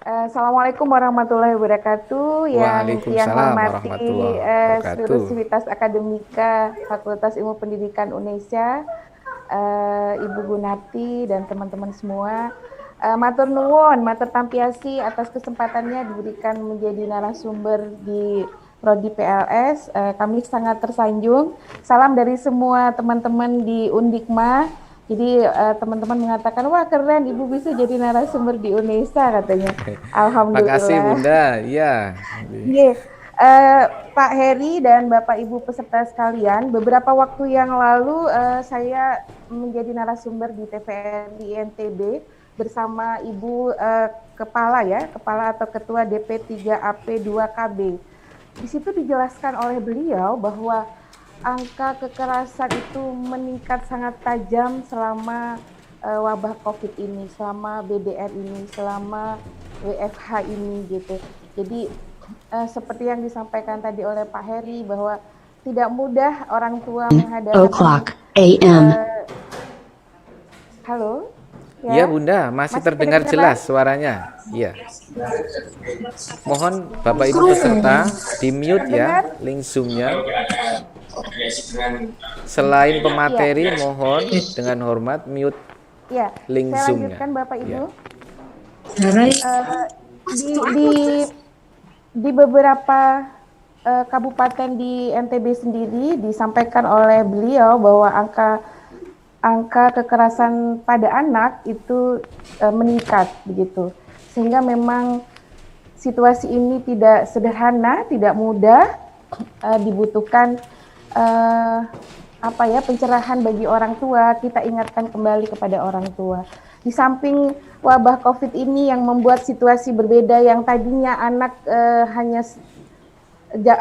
Assalamualaikum warahmatullahi wabarakatuh. Yang Tiang Waalaikumsalam hormati warahmatullahi seluruh wabarakatuh. sivitas akademika Fakultas Ilmu Pendidikan Unesya, Ibu Gunati dan teman-teman semua. Matur nuwun, matur tampiasi atas kesempatannya diberikan menjadi narasumber di Prodi PLS. Kami sangat tersanjung. Salam dari semua teman-teman di Undikma. Jadi teman-teman mengatakan, wah keren Ibu bisa jadi narasumber di UNESA katanya. Makasih Alhamdulillah. Bunda. Iya. Iya, Pak Heri dan Bapak Ibu peserta sekalian, beberapa waktu yang lalu saya menjadi narasumber di TVRI NTB bersama Ibu Kepala ya, Kepala atau Ketua DP3AP2KB. Di situ dijelaskan oleh beliau bahwa angka kekerasan itu meningkat sangat tajam selama wabah COVID ini, selama BDR ini, selama WFH ini gitu. Jadi seperti yang disampaikan tadi oleh Pak Heri bahwa tidak mudah orang tua menghadapi a.m. halo Iya ya, Bunda, masih masih terdengar kedengaran? jelas suaranya. Iya. Mohon Bapak Ibu peserta di mute ya Terdengar? link Zoom-nya. Selain Iya, pemateri, mohon dengan hormat mute iya. link Saya Zoom-nya. lanjutkan Bapak Iya. Ibu. Eh, di beberapa kabupaten di NTB sendiri disampaikan oleh beliau bahwa angka kekerasan pada anak itu meningkat begitu. Sehingga memang situasi ini tidak sederhana, tidak mudah, dibutuhkan pencerahan bagi orang tua. Kita ingatkan kembali kepada orang tua. Di samping wabah COVID ini yang membuat situasi berbeda, yang tadinya anak hanya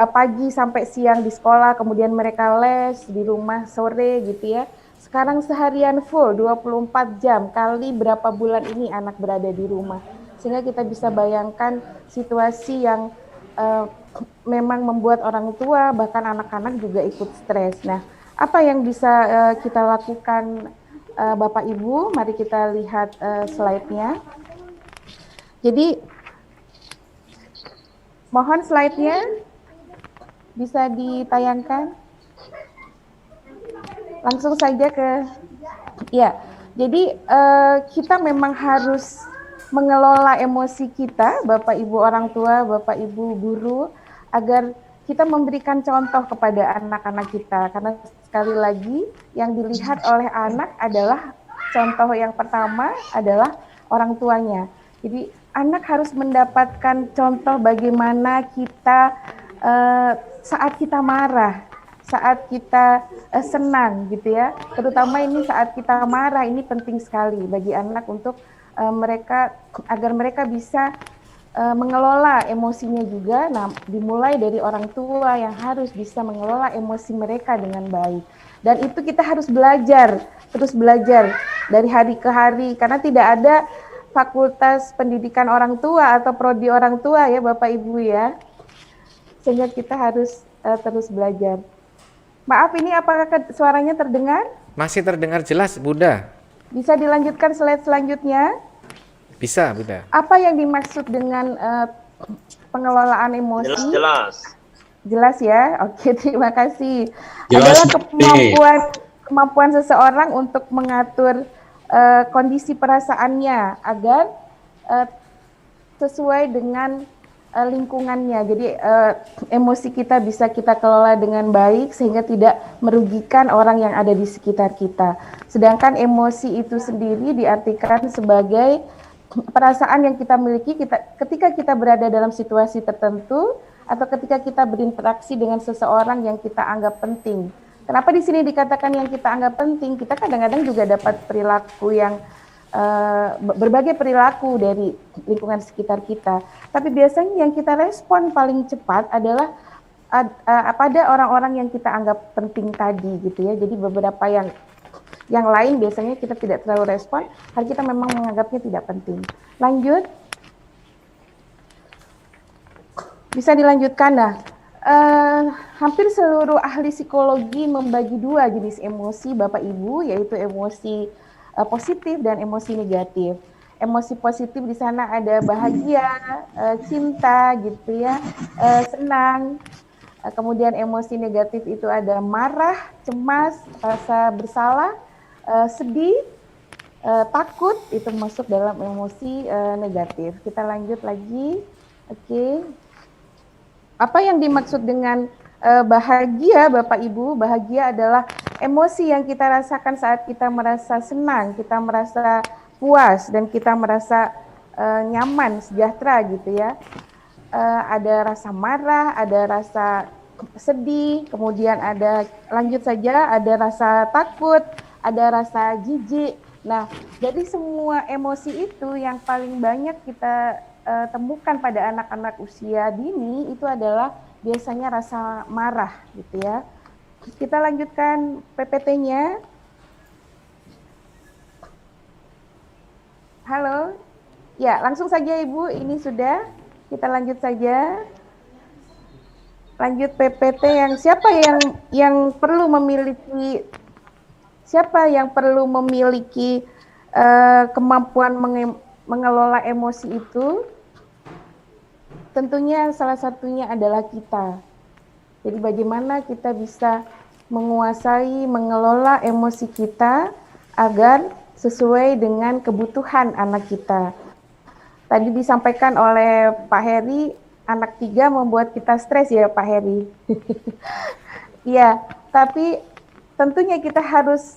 pagi sampai siang di sekolah, kemudian mereka les di rumah sore gitu ya. Sekarang seharian full 24 jam, kali berapa bulan ini anak berada di rumah. Sehingga kita bisa bayangkan situasi yang uh, memang membuat orang tua bahkan anak-anak juga ikut stres. Nah, apa yang bisa kita lakukan Bapak Ibu? Mari kita lihat slide-nya. Jadi mohon slide-nya bisa ditayangkan. Langsung saja ke ya. Jadi kita memang harus mengelola emosi kita, Bapak Ibu orang tua, Bapak Ibu guru, agar kita memberikan contoh kepada anak-anak kita. Karena sekali lagi yang dilihat oleh anak adalah contoh yang pertama adalah orang tuanya. Jadi anak harus mendapatkan contoh bagaimana kita saat kita marah, saat kita senang gitu ya. Terutama ini saat kita marah, ini penting sekali bagi anak untuk mereka agar mereka bisa mengelola emosinya juga. Nah, dimulai dari orang tua yang harus bisa mengelola emosi mereka dengan baik. Dan itu kita harus belajar, terus belajar dari hari ke hari, karena tidak ada fakultas pendidikan orang tua atau prodi orang tua ya Bapak Ibu ya. Sehingga kita harus terus belajar. Maaf, ini apakah suaranya terdengar? Masih terdengar jelas Bunda? Bisa dilanjutkan slide selanjutnya. Bisa Bunda. Apa yang dimaksud dengan pengelolaan emosi? Jelas. Jelas ya? Oke, terima kasih. Jelas. Adalah kemampuan seseorang untuk mengatur kondisi perasaannya agar sesuai dengan lingkungannya. Jadi emosi kita bisa kita kelola dengan baik sehingga tidak merugikan orang yang ada di sekitar kita. Sedangkan emosi itu sendiri diartikan sebagai perasaan yang kita miliki ketika kita berada dalam situasi tertentu atau ketika kita berinteraksi dengan seseorang yang kita anggap penting. Kenapa di sini dikatakan yang kita anggap penting? Kita kadang-kadang juga dapat perilaku yang berbagai perilaku dari lingkungan sekitar kita. Tapi biasanya yang kita respon paling cepat adalah pada orang-orang yang kita anggap penting tadi gitu ya. Jadi beberapa yang lain biasanya kita tidak terlalu respon, karena kita memang menganggapnya tidak penting. Lanjut. Bisa dilanjutkan. Nah, hampir seluruh ahli psikologi membagi dua jenis emosi Bapak Ibu, yaitu emosi positif dan emosi negatif. emosi positif di sana ada bahagia, cinta gitu ya, senang. Kemudian emosi negatif itu ada marah, cemas, rasa bersalah, sedih, takut, itu masuk dalam emosi negatif. Kita lanjut lagi. Oke. Apa yang dimaksud dengan bahagia, Bapak Ibu? Bahagia adalah emosi yang kita rasakan saat kita merasa senang, kita merasa puas, dan kita merasa nyaman, sejahtera gitu ya. Ada rasa marah, ada rasa sedih, kemudian ada, lanjut saja, ada rasa takut, ada rasa jijik. Nah, jadi semua emosi itu yang paling banyak kita temukan pada anak-anak usia dini itu adalah biasanya rasa marah gitu ya. Kita lanjutkan PPT-nya. Halo. Ya, langsung saja Ibu, ini sudah. Kita lanjut saja. Lanjut PPT yang yang perlu memiliki kemampuan mengelola emosi itu? Tentunya salah satunya adalah kita. Jadi bagaimana kita bisa menguasai, mengelola emosi kita agar sesuai dengan kebutuhan anak kita. Tadi disampaikan oleh Pak Heri, anak 3 membuat kita stres ya Pak Heri. Iya, tapi tentunya kita harus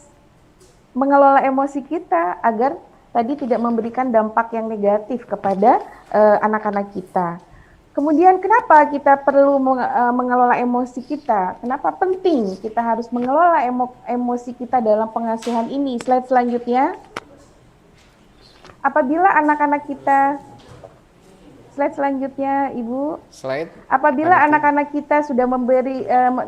mengelola emosi kita agar tadi tidak memberikan dampak yang negatif kepada anak-anak kita. Kemudian kenapa kita perlu mengelola emosi kita? Kenapa penting kita harus mengelola emosi kita dalam pengasuhan ini? Slide selanjutnya. Apabila anak-anak kita, slide selanjutnya Ibu. Slide. Apabila anak-anak kita sudah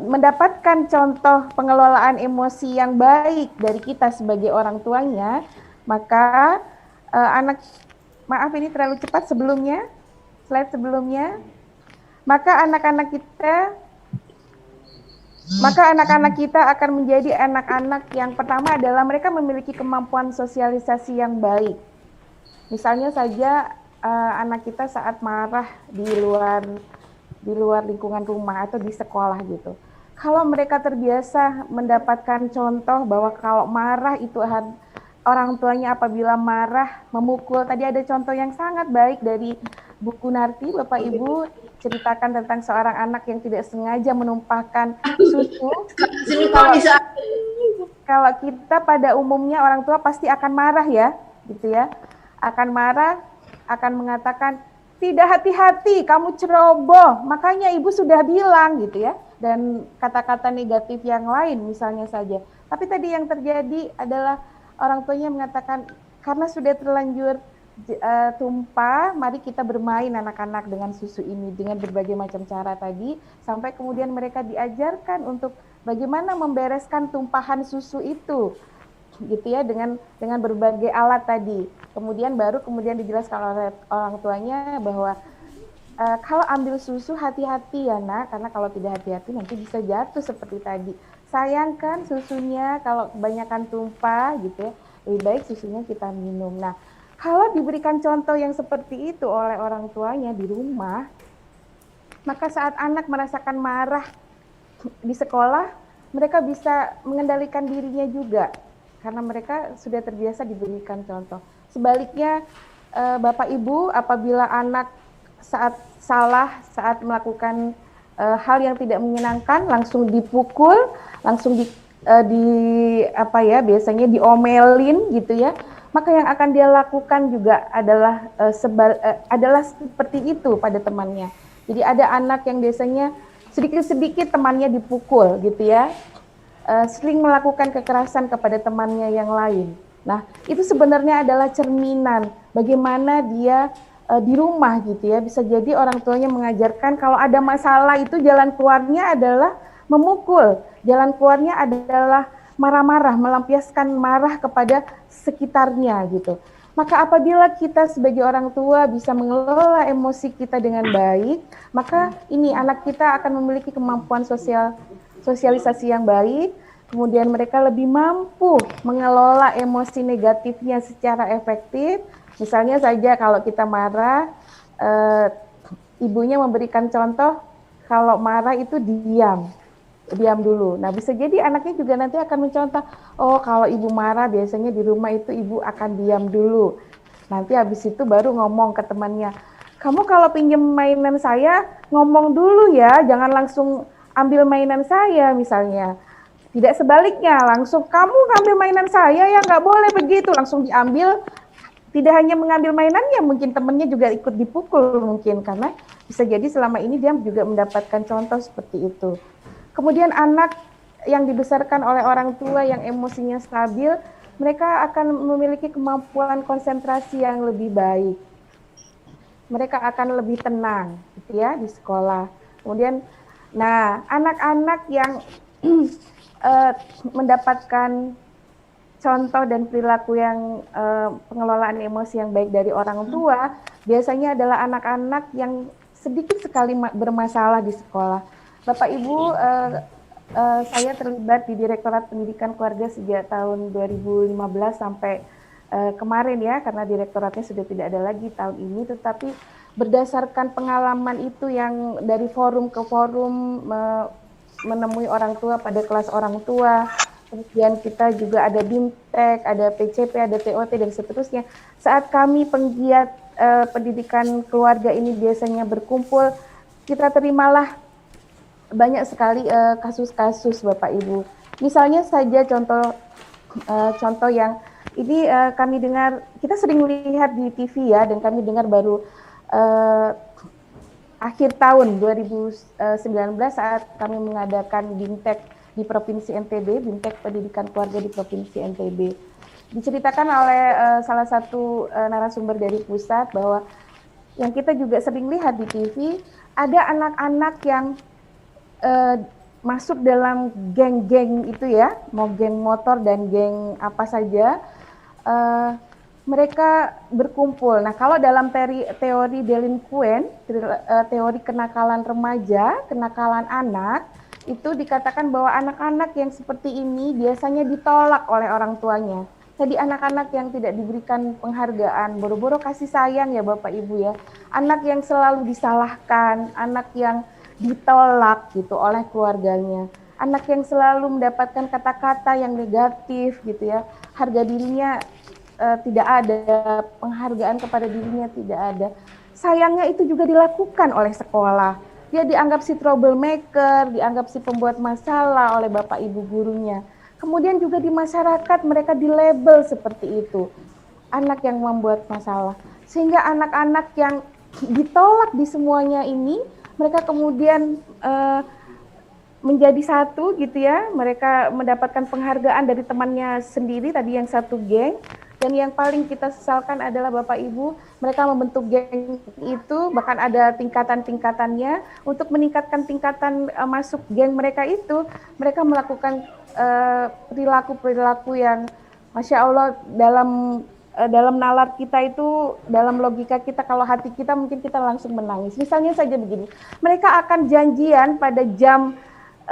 mendapatkan contoh pengelolaan emosi yang baik dari kita sebagai orang tuanya, maka maaf ini terlalu cepat sebelumnya. Slide sebelumnya, maka anak-anak kita akan menjadi anak-anak yang pertama adalah mereka memiliki kemampuan sosialisasi yang baik. Misalnya saja anak kita saat marah di luar lingkungan rumah atau di sekolah gitu. Kalau mereka terbiasa mendapatkan contoh bahwa kalau marah itu orang tuanya apabila marah memukul. Tadi ada contoh yang sangat baik dari buku Narti, Bapak Ibu, ceritakan tentang seorang anak yang tidak sengaja menumpahkan susu. Kalau kita pada umumnya orang tua pasti akan marah ya, gitu ya. Akan marah, akan mengatakan, tidak hati-hati, kamu ceroboh, makanya ibu sudah bilang gitu ya. Dan kata-kata negatif yang lain misalnya saja. Tapi tadi yang terjadi adalah orang tuanya mengatakan, karena sudah terlanjur tumpah, mari kita bermain anak-anak dengan susu ini dengan berbagai macam cara tadi, sampai kemudian mereka diajarkan untuk bagaimana membereskan tumpahan susu itu, gitu ya, dengan berbagai alat tadi. Kemudian dijelaskan oleh orang tuanya bahwa kalau ambil susu hati-hati ya nak, karena kalau tidak hati-hati nanti bisa jatuh seperti tadi. Sayangkan susunya kalau kebanyakan tumpah gitu ya, lebih baik susunya kita minum. Nah, kalau diberikan contoh yang seperti itu oleh orang tuanya di rumah, maka saat anak merasakan marah di sekolah, mereka bisa mengendalikan dirinya juga, karena mereka sudah terbiasa diberikan contoh. Sebaliknya, Bapak Ibu, apabila anak saat melakukan hal yang tidak menyenangkan, langsung dipukul, langsung biasanya diomelin gitu ya, maka yang akan dia lakukan juga adalah seperti itu pada temannya. Jadi ada anak yang biasanya sedikit-sedikit temannya dipukul gitu ya, sering melakukan kekerasan kepada temannya yang lain. Nah, itu sebenarnya adalah cerminan bagaimana dia di rumah gitu ya. Bisa jadi orang tuanya mengajarkan kalau ada masalah itu jalan keluarnya adalah memukul, jalan keluarnya adalah marah-marah, melampiaskan marah kepada sekitarnya gitu. Maka apabila kita sebagai orang tua bisa mengelola emosi kita dengan baik, maka ini anak kita akan memiliki kemampuan sosialisasi yang baik, kemudian mereka lebih mampu mengelola emosi negatifnya secara efektif, Misalnya saja kalau kita marah, ibunya memberikan contoh kalau marah itu diam dulu. Nah, bisa jadi anaknya juga nanti akan mencontoh, oh kalau ibu marah biasanya di rumah itu ibu akan diam dulu. Nanti habis itu baru ngomong ke temannya, kamu kalau pinjem mainan saya ngomong dulu ya, jangan langsung ambil mainan saya misalnya. Tidak sebaliknya, langsung kamu ngambil mainan saya ya, nggak boleh begitu, langsung diambil. Tidak hanya mengambil mainannya, mungkin temannya juga ikut dipukul mungkin, karena bisa jadi selama ini dia juga mendapatkan contoh seperti itu. Kemudian anak yang dibesarkan oleh orang tua yang emosinya stabil, mereka akan memiliki kemampuan konsentrasi yang lebih baik. Mereka akan lebih tenang gitu ya di sekolah. Kemudian nah, anak-anak yang mendapatkan contoh dan perilaku yang pengelolaan emosi yang baik dari orang tua, biasanya adalah anak-anak yang sedikit sekali bermasalah di sekolah. Bapak Ibu, saya terlibat di Direktorat Pendidikan Keluarga sejak tahun 2015 sampai kemarin ya, karena direktoratnya sudah tidak ada lagi tahun ini, tetapi berdasarkan pengalaman itu yang dari forum ke forum, menemui orang tua pada kelas orang tua, kemudian kita juga ada BIMTEK, ada PCP, ada TOT, dan seterusnya. Saat kami penggiat pendidikan keluarga ini biasanya berkumpul, kita terimalah banyak sekali kasus-kasus Bapak Ibu. Misalnya saja contoh yang ini kami dengar, kita sering lihat di TV ya, dan kami dengar baru akhir tahun 2019 saat kami mengadakan BIMTEK di Provinsi NTB, BIMTEK Pendidikan Keluarga di Provinsi NTB. Diceritakan oleh salah satu narasumber dari pusat bahwa yang kita juga sering lihat di TV, ada anak-anak yang masuk dalam geng-geng itu ya, mau geng motor dan geng apa saja, mereka berkumpul. Nah, kalau dalam teori delinquen, teori kenakalan remaja, kenakalan anak, itu dikatakan bahwa anak-anak yang seperti ini biasanya ditolak oleh orang tuanya. Jadi anak-anak yang tidak diberikan penghargaan, boro-boro kasih sayang ya Bapak Ibu ya. Anak yang selalu disalahkan, anak yang ditolak gitu oleh keluarganya. Anak yang selalu mendapatkan kata-kata yang negatif gitu ya. Harga dirinya tidak ada, penghargaan kepada dirinya tidak ada. Sayangnya itu juga dilakukan oleh sekolah. Dia dianggap si troublemaker, dianggap si pembuat masalah oleh bapak ibu gurunya. Kemudian juga di masyarakat mereka dilabel seperti itu, anak yang membuat masalah. Sehingga anak-anak yang ditolak di semuanya ini, mereka kemudian menjadi satu gitu ya, mereka mendapatkan penghargaan dari temannya sendiri, tadi yang satu geng. Dan yang paling kita sesalkan adalah Bapak Ibu, mereka membentuk geng itu, bahkan ada tingkatan-tingkatannya. Untuk meningkatkan tingkatan masuk geng mereka itu, mereka melakukan perilaku-perilaku yang Masya Allah dalam nalar kita itu, dalam logika kita, kalau hati kita mungkin kita langsung menangis. Misalnya saja begini, mereka akan janjian pada jam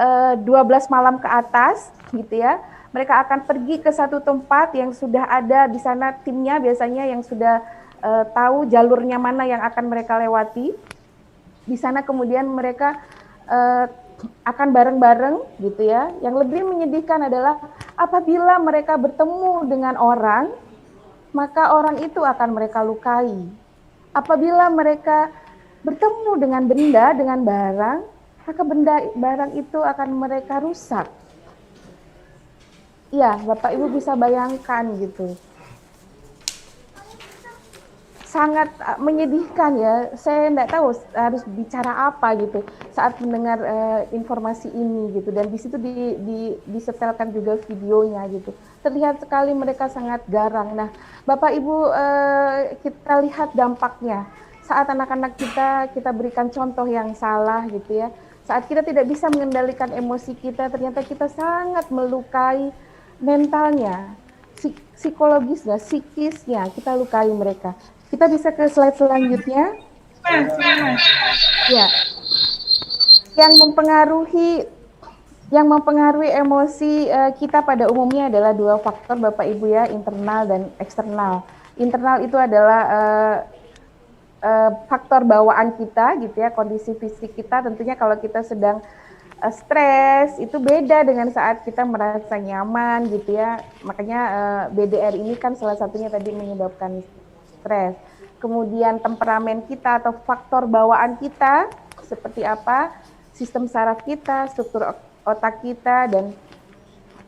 12 malam ke atas gitu ya. Mereka akan pergi ke satu tempat yang sudah ada di sana timnya biasanya yang sudah tahu jalurnya mana yang akan mereka lewati. Di sana kemudian mereka akan bareng-bareng gitu ya. Yang lebih menyedihkan adalah apabila mereka bertemu dengan orang, maka orang itu akan mereka lukai. Apabila mereka bertemu dengan benda, dengan barang, maka barang itu akan mereka rusak. Iya, Bapak Ibu bisa bayangkan gitu. Sangat menyedihkan ya. Saya enggak tahu harus bicara apa gitu saat mendengar informasi ini gitu. Dan di situ disetelkan juga videonya gitu. Terlihat sekali mereka sangat garang. Nah, Bapak Ibu kita lihat dampaknya. Saat anak-anak kita berikan contoh yang salah gitu ya. Saat kita tidak bisa mengendalikan emosi kita, ternyata kita sangat melukai mentalnya, psikologisnya, psikisnya, kita lukai mereka. Kita bisa ke slide selanjutnya. Ya, yang mempengaruhi emosi kita pada umumnya adalah dua faktor Bapak Ibu ya, internal dan eksternal. Internal itu adalah faktor bawaan kita gitu ya, kondisi fisik kita. Tentunya kalau kita sedang stres itu beda dengan saat kita merasa nyaman gitu ya. Makanya BDR ini kan salah satunya tadi menyebabkan stres. Kemudian temperamen kita atau faktor bawaan kita seperti apa, sistem saraf kita, struktur otak kita, dan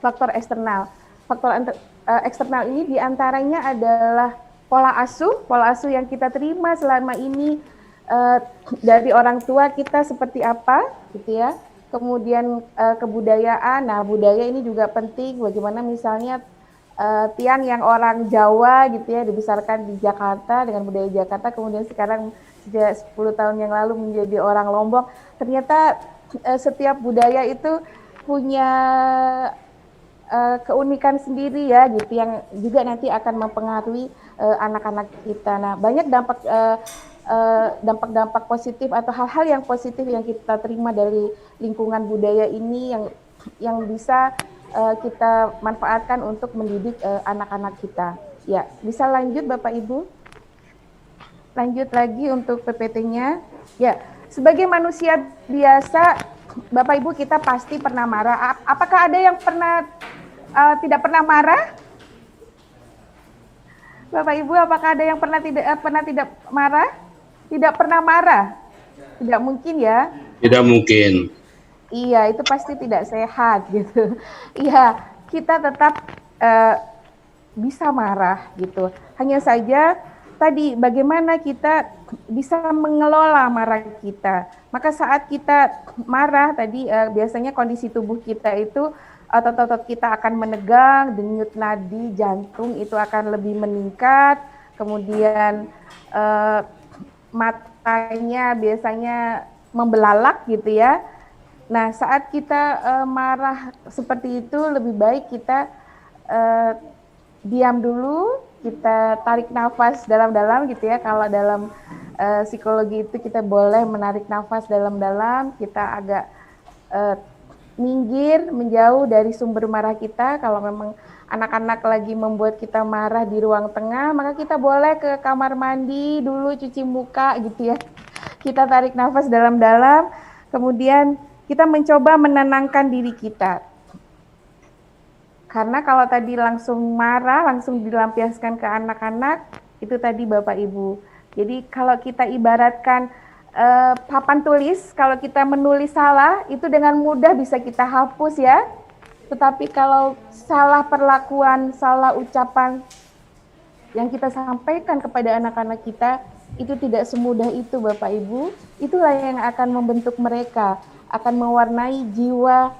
faktor eksternal. Faktor eksternal ini diantaranya adalah pola asuh yang kita terima selama ini dari orang tua kita seperti apa, gitu ya. Kemudian kebudayaan, nah budaya ini juga penting. Bagaimana misalnya Tian yang orang Jawa gitu ya, dibesarkan di Jakarta dengan budaya Jakarta, kemudian sekarang sejak 10 tahun yang lalu menjadi orang Lombok. Ternyata setiap budaya itu punya keunikan sendiri ya gitu, yang juga nanti akan mempengaruhi anak-anak kita. Nah, banyak dampak-dampak positif atau hal-hal yang positif yang kita terima dari lingkungan budaya ini yang bisa kita manfaatkan untuk mendidik anak-anak kita. Ya, bisa lanjut Bapak Ibu. Lanjut lagi untuk PPT-nya. Ya, sebagai manusia biasa, Bapak Ibu kita pasti pernah marah. Apakah ada yang pernah tidak pernah marah? Bapak Ibu, apakah ada yang pernah tidak marah? Tidak pernah marah? Tidak mungkin ya. Tidak mungkin. Iya, itu pasti tidak sehat gitu. Iya, kita tetap bisa marah gitu. Hanya saja tadi bagaimana kita bisa mengelola marah kita. Maka saat kita marah tadi biasanya kondisi tubuh kita itu otot-otot kita akan menegang, denyut nadi jantung itu akan lebih meningkat, kemudian matanya biasanya membelalak gitu ya. Nah, saat kita marah seperti itu, lebih baik kita diam dulu, kita tarik nafas dalam-dalam gitu ya. Kalau dalam psikologi itu kita boleh menarik nafas dalam-dalam, kita agak minggir, menjauh dari sumber marah kita. Kalau memang anak-anak lagi membuat kita marah di ruang tengah, maka kita boleh ke kamar mandi dulu, cuci muka gitu ya. Kita tarik nafas dalam-dalam, kemudian kita mencoba menenangkan diri kita. Karena kalau tadi langsung marah, langsung dilampiaskan ke anak-anak, itu tadi Bapak Ibu. Jadi kalau kita ibaratkan papan tulis, kalau kita menulis salah, itu dengan mudah bisa kita hapus ya. Tetapi kalau salah perlakuan, salah ucapan yang kita sampaikan kepada anak-anak kita, itu tidak semudah itu Bapak Ibu. Itulah yang akan membentuk mereka, akan mewarnai jiwa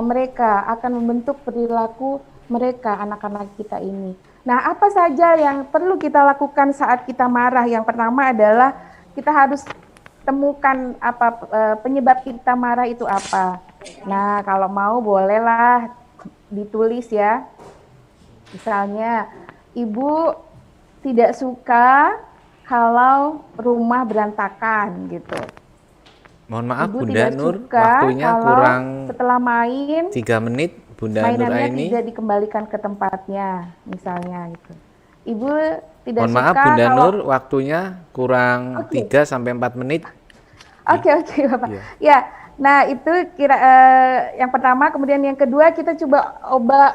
mereka, akan membentuk perilaku mereka, anak-anak kita ini. Nah, apa saja yang perlu kita lakukan saat kita marah? Yang pertama adalah kita harus temukan penyebab kita marah itu apa. Nah, kalau mau bolehlah ditulis ya. Misalnya, Ibu tidak suka kalau rumah berantakan gitu. Mohon maaf Ibu Bunda tidak Nur, suka waktunya kalau kurang setelah main 3 menit Bunda Nur mainannya Aini. tidak dikembalikan ke tempatnya, misalnya gitu. Ibu tidak Mohon suka maaf Bunda kalau Nur, waktunya kurang 3 sampai 4 menit. Oke, Bapak. Iya. Ya, nah itu yang pertama, kemudian yang kedua kita coba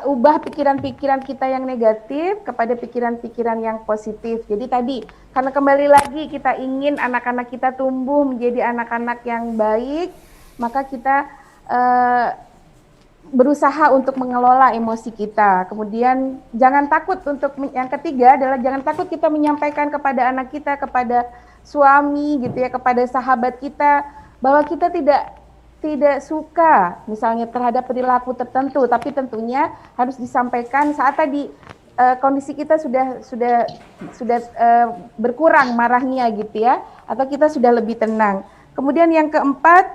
ubah pikiran-pikiran kita yang negatif kepada pikiran-pikiran yang positif. Jadi tadi karena kembali lagi kita ingin anak-anak kita tumbuh menjadi anak-anak yang baik, maka kita berusaha untuk mengelola emosi kita. Kemudian jangan takut yang ketiga adalah jangan takut kita menyampaikan kepada anak kita, kepada suami gitu ya, kepada sahabat kita bahwa kita tidak suka misalnya terhadap perilaku tertentu, tapi tentunya harus disampaikan saat tadi kondisi kita sudah berkurang marahnya gitu ya, atau kita sudah lebih tenang. Kemudian yang keempat,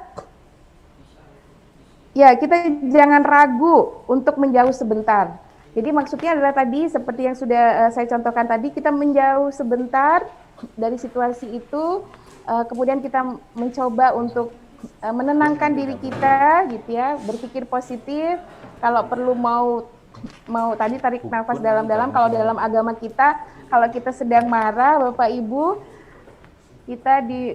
ya kita jangan ragu untuk menjauh sebentar. Jadi maksudnya adalah tadi seperti yang sudah saya contohkan tadi, kita menjauh sebentar dari situasi itu, kemudian kita mencoba untuk menenangkan diri kita gitu ya, berpikir positif, kalau perlu mau mau tadi tarik nafas dalam-dalam. Kalau dalam agama kita, kalau kita sedang marah, Bapak Ibu,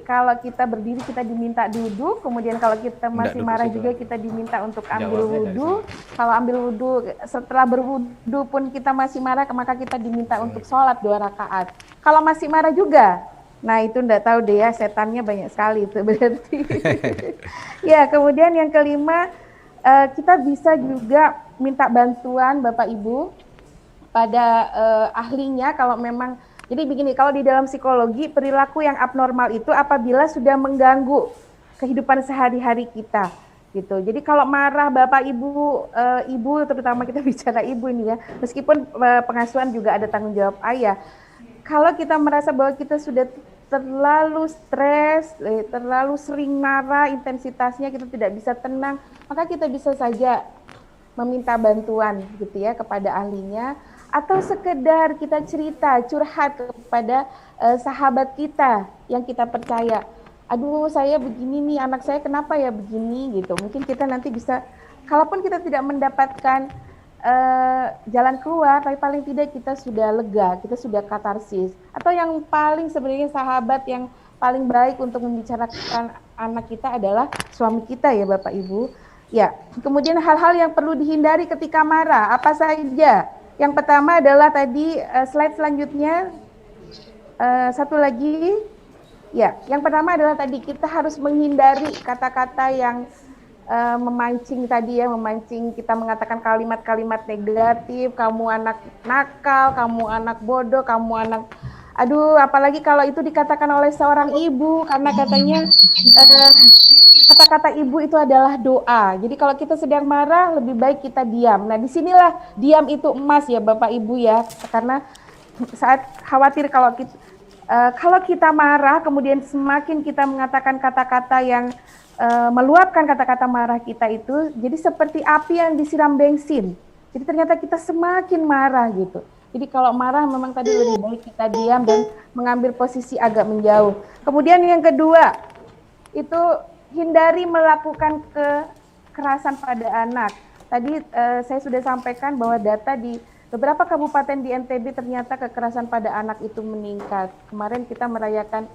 kalau kita berdiri kita diminta duduk, kemudian kalau kita masih marah juga kita diminta untuk ambil wudhu. Kalau ambil wudhu, setelah berwudhu pun kita masih marah, maka kita diminta untuk sholat 2 rakaat. Kalau masih marah juga, nah itu enggak tahu deh ya, setannya banyak sekali itu berarti. Ya, kemudian yang kelima, kita bisa juga minta bantuan Bapak Ibu pada ahlinya kalau memang. Jadi begini, kalau di dalam psikologi, perilaku yang abnormal itu apabila sudah mengganggu kehidupan sehari-hari kita, gitu. Jadi kalau marah Bapak Ibu, Ibu terutama kita bicara Ibu ini ya, meskipun pengasuhan juga ada tanggung jawab ayah. Kalau kita merasa bahwa kita sudah terlalu stres, terlalu sering marah, intensitasnya kita tidak bisa tenang, maka kita bisa saja meminta bantuan gitu ya kepada ahlinya, atau sekedar kita cerita, curhat kepada sahabat kita yang kita percaya. Aduh, saya begini nih, anak saya kenapa ya begini gitu. Mungkin kita nanti bisa, kalaupun kita tidak mendapatkan jalan keluar, tapi paling tidak kita sudah lega, kita sudah katarsis. Atau yang paling sebenarnya sahabat yang paling baik untuk membicarakan anak kita adalah suami kita ya Bapak Ibu. Ya, kemudian hal-hal yang perlu dihindari ketika marah, apa saja? Yang pertama adalah tadi slide selanjutnya, satu lagi, ya. Yang pertama adalah tadi kita harus menghindari kata-kata yang memancing tadi ya, memancing kita mengatakan kalimat-kalimat negatif, kamu anak nakal, kamu anak bodoh, kamu anak, aduh, apalagi kalau itu dikatakan oleh seorang ibu, karena katanya kata-kata ibu itu adalah doa. Jadi kalau kita sedang marah, lebih baik kita diam. Nah, disinilah diam itu emas ya Bapak Ibu ya, karena saat khawatir kalau kita marah, kemudian semakin kita mengatakan kata-kata yang meluapkan kata-kata marah kita itu, jadi seperti api yang disiram bensin. Jadi ternyata kita semakin marah gitu. Jadi kalau marah memang tadi lebih baik kita diam dan mengambil posisi agak menjauh. Kemudian yang kedua, itu hindari melakukan kekerasan pada anak. Tadi saya sudah sampaikan bahwa data di beberapa kabupaten di NTB ternyata kekerasan pada anak itu meningkat. Kemarin kita merayakan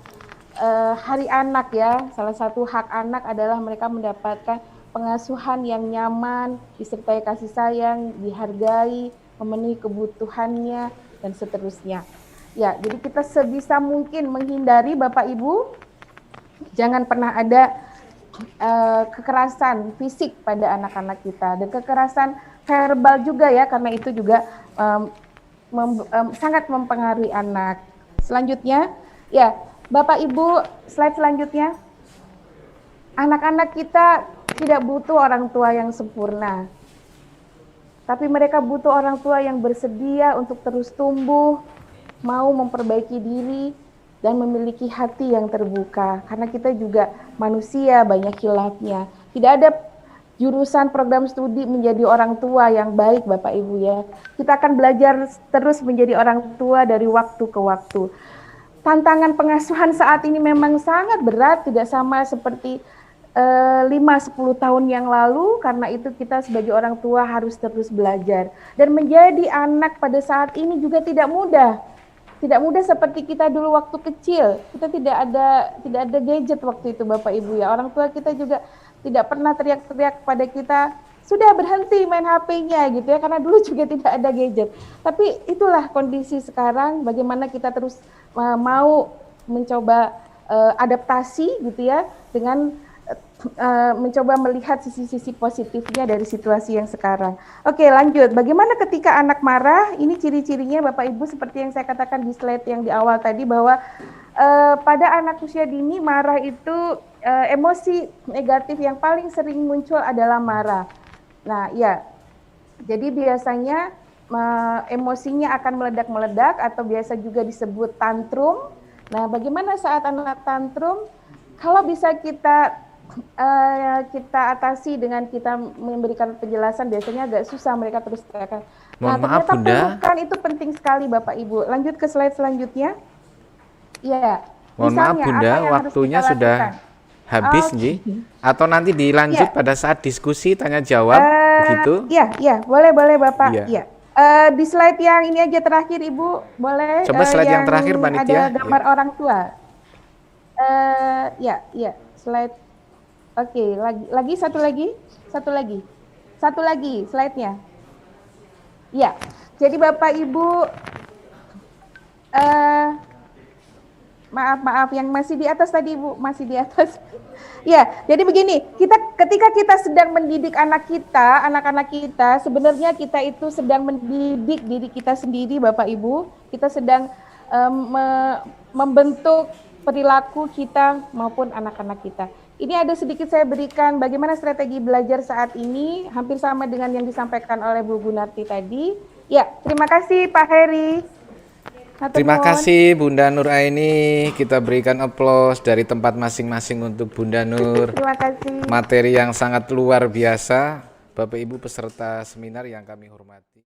Hari Anak ya. Salah satu hak anak adalah mereka mendapatkan pengasuhan yang nyaman, disertai kasih sayang, dihargai, memenuhi kebutuhannya, dan seterusnya. Ya, jadi kita sebisa mungkin menghindari Bapak Ibu, jangan pernah ada kekerasan fisik pada anak-anak kita, dan kekerasan verbal juga ya, karena itu juga sangat mempengaruhi anak. Selanjutnya, ya Bapak Ibu, slide selanjutnya. Anak-anak kita tidak butuh orang tua yang sempurna, tapi mereka butuh orang tua yang bersedia untuk terus tumbuh, mau memperbaiki diri, dan memiliki hati yang terbuka, karena kita juga manusia, banyak khilafnya. Tidak ada jurusan program studi menjadi orang tua yang baik Bapak Ibu ya. Kita akan belajar terus menjadi orang tua dari waktu ke waktu. Tantangan pengasuhan saat ini memang sangat berat, tidak sama seperti 5-10 tahun yang lalu, karena itu kita sebagai orang tua harus terus belajar. Dan menjadi anak pada saat ini juga tidak mudah. Tidak mudah seperti kita dulu waktu kecil. Kita tidak ada gadget waktu itu Bapak Ibu ya. Orang tua kita juga tidak pernah teriak-teriak pada kita, sudah berhenti main HP-nya gitu ya, karena dulu juga tidak ada gadget. Tapi itulah kondisi sekarang, bagaimana kita terus mau mencoba adaptasi gitu ya, dengan mencoba melihat sisi-sisi positifnya dari situasi yang sekarang. Oke, lanjut. Bagaimana ketika anak marah? Ini ciri-cirinya Bapak Ibu seperti yang saya katakan di slide yang di awal tadi, bahwa pada anak usia dini marah itu emosi negatif yang paling sering muncul adalah marah. Nah, ya. Jadi biasanya emosinya akan meledak-meledak atau biasa juga disebut tantrum. Nah, bagaimana saat anak tantrum? Kalau bisa kita atasi dengan kita memberikan penjelasan, biasanya agak susah, mereka terus teriakan. Nah, ternyata pelukan itu penting sekali Bapak Ibu. Lanjut ke slide selanjutnya. Ya. Mohon maaf Bunda, waktunya sudah habis nih. Atau nanti dilanjut pada saat diskusi tanya jawab begitu? Iya, boleh Bapak. Iya. Iya. Di slide yang ini aja terakhir Ibu, boleh Coba slide yang terakhir, ada panitia. gambar orang tua. Ya, slide. Oke, lagi satu lagi slide-nya. Ya, jadi Bapak Ibu, maaf yang masih di atas tadi Ibu, masih di atas. Ya, jadi begini, ketika kita sedang mendidik anak-anak kita, sebenarnya kita itu sedang mendidik diri kita sendiri, Bapak Ibu. Kita sedang membentuk perilaku kita maupun anak-anak kita. Ini ada sedikit saya berikan bagaimana strategi belajar saat ini, hampir sama dengan yang disampaikan oleh Bu Gunarti tadi. Ya, terima kasih Pak Heri. Terima kasih Bunda Nur Aini. Kita berikan aplaus dari tempat masing-masing untuk Bunda Nur. Terima kasih. Materi yang sangat luar biasa. Bapak Ibu peserta seminar yang kami hormati.